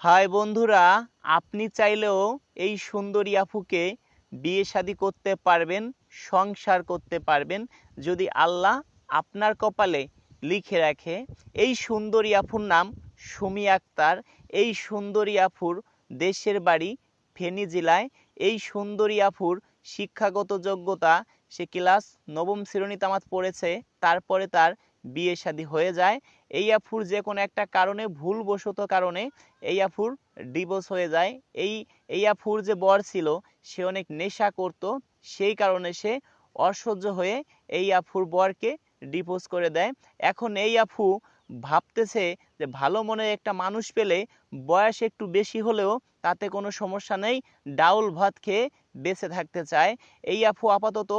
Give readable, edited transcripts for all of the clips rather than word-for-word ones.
High বন্ধুরা, আপনি চাইলেও এই সুন্দরী আপুকে বিয়ে শাদী করতে পারবেন, সংসার করতে পারবেন যদি আল্লাহ আপনার কপালে লিখে রাখে। এই সুন্দরী আপুর নাম সুমি আক্তার। এই সুন্দরী আপুর দেশের বাড়ি ফেনী জেলায়। এই সুন্দরী আপুর শিক্ষাগত যোগ্যতা, সে ক্লাস নবম শ্রেণী তামাত পড়েছে, তারপরে তার বিয়ে শাদী হয়ে যায়। এই আপুর যে কোনো একটা কারণে, ভুলবশত কারণে এই আপুর ডিভোর্স হয়ে যায়। এই আপুর যে বর ছিল সে অনেক নেশা করত, সেই কারণে সে অসহ্য হয়ে এই আপুর বরকে ডিভোর্স করে দেয়। এখন এই আপু ভাবতেছে যে ভালো মনের একটা মানুষ পেলে, বয়স একটু বেশি হলেও তাতে কোনো সমস্যা নেই, ডাউল ভাত খেয়ে বেঁচে থাকতে চায়। এই আপু আপাতত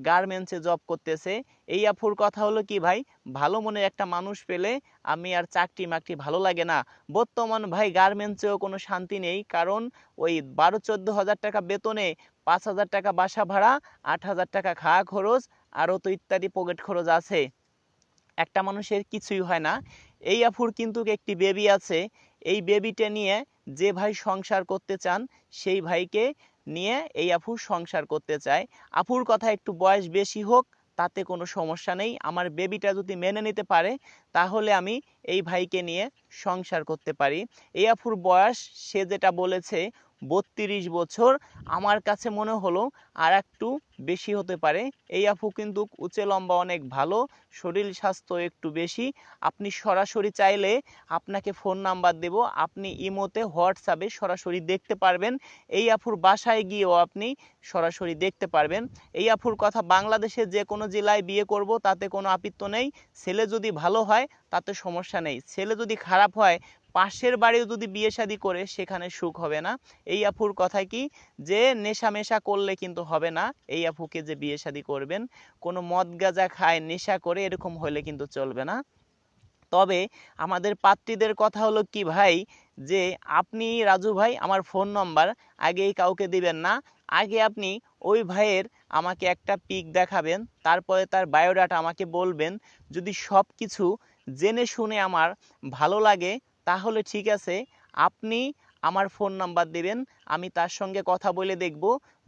গার্মেন্টসে জব করতেছে। এই আপুর কথা হলো কি ভাই, ভালো মনের একটা মানুষ পেলে আমি আর চাকরি মাকরি ভালো লাগে না। বর্তমান ভাই গার্মেন্টসেও কোনো শান্তি নেই, কারণ ওই 12-14 হাজার টাকা বেতনে 5,000 টাকা বাসা ভাড়া, 8,000 টাকা খাওয়া খরচ, আরও তো ইত্যাদি পকেট খরচ আছে। একটা মানুষের কিছুই হয় না। এই আপুর কিন্তু একটি বেবি আছে। এই বেবিটা নিয়ে যে ভাই সংসার করতে চান, সেই ভাইকে নিয়ে এই আপু সংসার করতে চায়। আপুর কথা একটু বয়স বেশি হোক, তাতে কোনো সমস্যা নেই। আমার বেবিটা যদি মেনে নিতে পারে, তাহলে আমি এই ভাইকে নিয়ে সংসার করতে পারি। এই আপুর বয়স, সে যেটা বলেছে 32 বছর, আমার কাছে মনে হলো আর একটু বেশি হতে পারে। এই আপু কিন্তু উঁচে লম্বা অনেক ভালো, শরীর স্বাস্থ্য একটু বেশি। আপনি সরাসরি চাইলে আপনাকে ফোন নাম্বার দেব, আপনি ইমোতে হোয়াটসঅ্যাপে সরাসরি দেখতে পারবেন। এই আপুর বাসায় গিয়েও আপনি সরাসরি দেখতে পারবেন। এই আপুর কথা, বাংলাদেশের যে কোনো জেলায় বিয়ে করব তাতে কোনো আপত্তি নেই। ছেলে যদি ভালো হয় তাতে সমস্যা নেই, ছেলে যদি খারাপ হয়, পাশের বাড়িও যদি বিয়ে শাদী করে, সেখানে সুখ হবে না। এই আপুর কথা কি, যে নেশা মেশা করলে কিন্তু হবে না। এই আপুকে যে বিয়ে শাদী করবেন, কোনো মদ গাঁজা খায় নেশা করে এরকম হলে কিন্তু চলবে না। তবে আমাদের পাত্রীদের কথা হলো কি ভাই, যে আপনি রাজু ভাই আমার ফোন নম্বর আগেই কাউকে দিবেন না। আগে আপনি ওই ভাইয়ের আমাকে একটা পিক দেখাবেন, তারপরে তার বায়োডাটা আমাকে বলবেন। যদি সব কিছু জেনে শুনে আমার ভালো লাগে, তাহলে ঠিক আছে, আপনি আমার ফোন নাম্বার দিবেন, আমি তার সঙ্গে কথা বলে দেখব।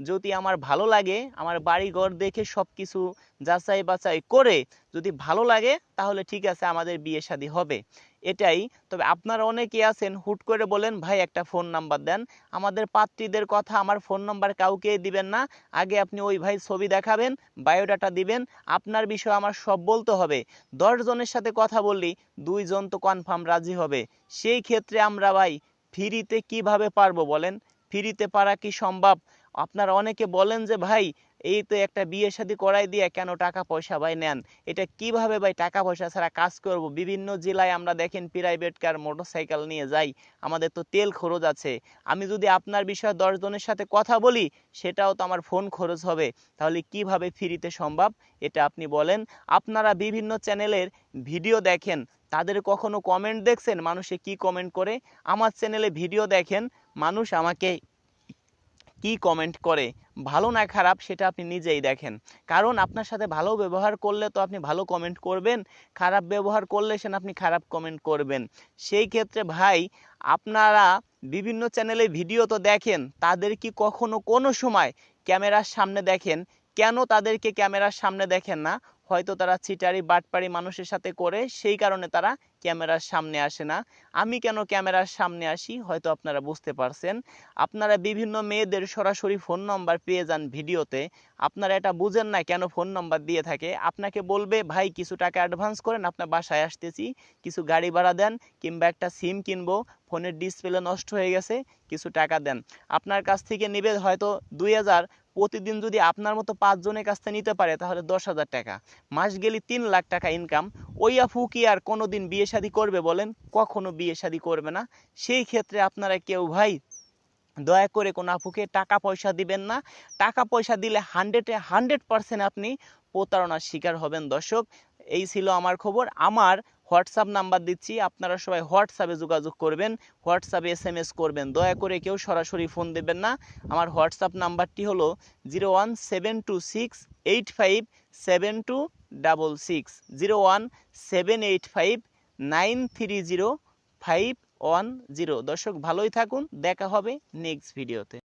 যদি আমার ভালো লাগে, আমার বাড়ি ঘর দেখে সব কিছু যাচাই বাছাই করে যদি ভালো লাগে, তাহলে ঠিক আছে, আমাদের বিয়ে শাদী হবে, এটাই। তবে আপনারা অনেকে আছেন হুট করে বলেন ভাই একটা ফোন নাম্বার দেন। আমাদের পাত্রীদের কথা, আমার ফোন নাম্বার কাউকে দিবেন না। আগে আপনি ওই ভাই ছবি দেখাবেন, বায়োডাটা দিবেন, আপনার বিষয় আমার সব বলতে হবে। 10 জনের সাথে কথা বললি 2 জন তো কনফার্ম রাজি হবে। সেই ক্ষেত্রে আমরা ভাই ফ্রিতে কিভাবে পারবো বলেন? ফ্রিতে পারা কি সম্ভব? আপনারা অনেকে বলেন যে ভাই এই তো একটা বিয়ে শাদী করাই দিয়ে কেন টাকা পয়সা ভাই নেন? এটা কিভাবে ভাই টাকা পয়সা ছাড়া কাজ করব? বিভিন্ন জেলায় আমরা দেখেন প্রাইভেট কার, মোটরসাইকেল নিয়ে যাই, আমাদের তো তেল খরচ আছে। আমি যদি আপনার বিষয়ে 10 জনের সাথে কথা বলি, সেটাও তো আমার ফোন খরচ হবে। তাহলে কিভাবে ফ্রিতে সম্ভব? এটা আপনি বলেন। আপনারা বিভিন্ন চ্যানেলের ভিডিও দেখেন, তাদের কখনো কমেন্ট দেখছেন মানুষে কি কমেন্ট করে? আমার চ্যানেলে ভিডিও দেখেন, মানুষ আমাকে কি কমেন্ট করে, ভালো না খারাপ সেটা আপনি নিজেই দেখেন। কারণ আপনার সাথে ভালো ব্যবহার করলে তো আপনি ভালো কমেন্ট করবেন, খারাপ ব্যবহার করলে সেন আপনি খারাপ কমেন্ট করবেন। সেই ক্ষেত্রে ভাই, আপনারা বিভিন্ন চ্যানেলে ভিডিও তো দেখেন, তাদের কি কখনো কোনো সময় ক্যামেরার সামনে দেখেন? কেন তাদেরকে ক্যামেরার সামনে দেখেন না? হয়তো তারা চিটারি বাটপারি মানুষের সাথে করে, সেই কারণে তারা ক্যামেরার সামনে আসে না। আমি কেন ক্যামেরার সামনে আসি হয়তো আপনারা বুঝতে পারছেন। আপনারা বিভিন্ন মেয়েদের সরাসরি ফোন নম্বর পেয়ে যান ভিডিওতে, আপনারা এটা বুঝেন না কেন ফোন নম্বর দিয়ে থাকে। আপনাকে বলবে ভাই কিছু টাকা অ্যাডভান্স করেন, আপনার বাসায় আসতেছি, কিছু গাড়ি ভাড়া দেন, কিংবা একটা সিম কিনবো, ফোনের ডিসপ্লে নষ্ট হয়ে গেছে, কিছু টাকা দেন। আপনার কাছ থেকে নেবে হয়তো 2,000। প্রতিদিন যদি আপনার মতো 5 জনের কাছ থেকে নিতে পারে, তাহলে 10,000 টাকা, মাস গেলে 3 লাখ টাকা ইনকাম। ওই আপু কি আর কোনোদিন বিয়ে শাদী করবে বলেন? কখনো বিয়ে শাদী করবে না। সেই ক্ষেত্রে আপনারা কেউ ভাই দয়া করে কোনো আপুকে টাকা পয়সা দিবেন না। টাকা পয়সা দিলে 100% আপনি প্রতারণার শিকার হবেন। দর্শক, এই ছিল আমার খবর। আমার হোয়াটসঅ্যাপ নাম্বার দিচ্ছি, আপনারা সবাই হোয়াটসঅ্যাপে যোগাযোগ করবেন, হোয়াটসঅ্যাপে SMS করবেন, দয়া করে কেউ সরাসরি ফোন দেবেন না। আমার হোয়াটসঅ্যাপ নাম্বারটি হলো 01726857266, 017859305 10। দর্শক ভালোই থাকুন, দেখা হবে নেক্সট ভিডিওতে।